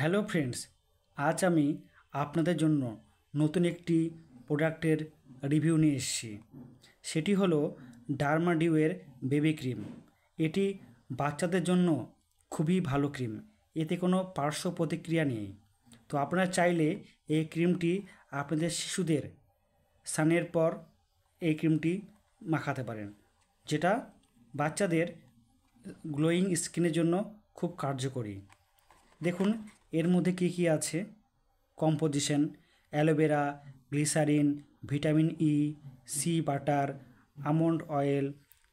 Hello friends, আজ আমি আপনাদের জন্য নতুন একটি প্রোডাক্টের রিভিউ নিয়ে এসেছি। সেটি হলো ডার্মাডিউয়ের বেবি ক্রিম। এটি বাচ্চাদের জন্য খুবই ভালো ক্রিম, এতে কোনো পার্শ্ব প্রতিক্রিয়া নেই। তো আপনারা চাইলে এই ক্রিমটি আপনাদের শিশুদের স্নানের পর এই ক্রিমটি মাখাতে পারেন, যেটা বাচ্চাদের গ্লোয়িং স্কিনের জন্য খুব কার্যকরী। দেখুন এর মধ্যে কী কী আছে। Composition: aloe vera, glycerine, vitamin E, shea butter, almond oil,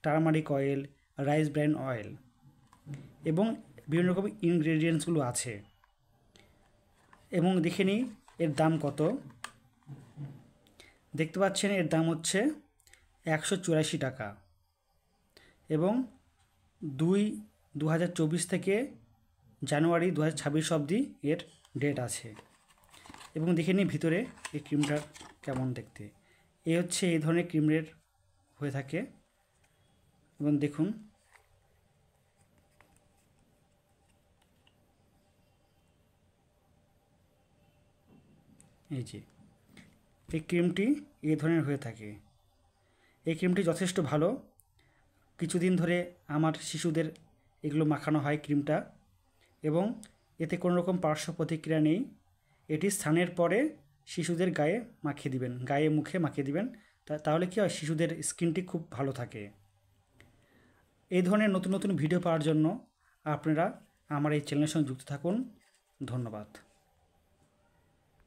turmeric oil, rice bran oil এবং বিভিন্ন রকম ইনগ্রেডিয়েন্টসগুলো আছে। এবং দেখে নিই এর দাম কত। দেখতে পাচ্ছেন এর দাম হচ্ছে 184 টাকা এবং 2024 থেকে জানুয়ারি 2026 অবধি এর ডেট আছে। এবং দেখে নিই ভিতরে এই ক্রিমটা কেমন দেখতে। হচ্ছে এই ধরনের ক্রিমের হয়ে থাকে। এবং দেখুন এই যে এই ক্রিমটি এই ধরনের হয়ে থাকে। এই ক্রিমটি যথেষ্ট ভালো। কিছুদিন ধরে আমার শিশুদের এগুলো মাখানো হয় ক্রিমটা, এবং এতে কোনো রকম পার্শ্ব প্রতিক্রিয়া নেই। এটি স্নানের পরে শিশুদের গায়ে মাখিয়ে দিবেন, গায়ে মুখে মাখিয়ে দিবেন, তাহলে কি হয়, শিশুদের স্কিনটি খুব ভালো থাকে। এই ধরনের নতুন নতুন ভিডিও পাওয়ার জন্য আপনারা আমার এই চ্যানেলের সঙ্গে যুক্ত থাকুন। ধন্যবাদ।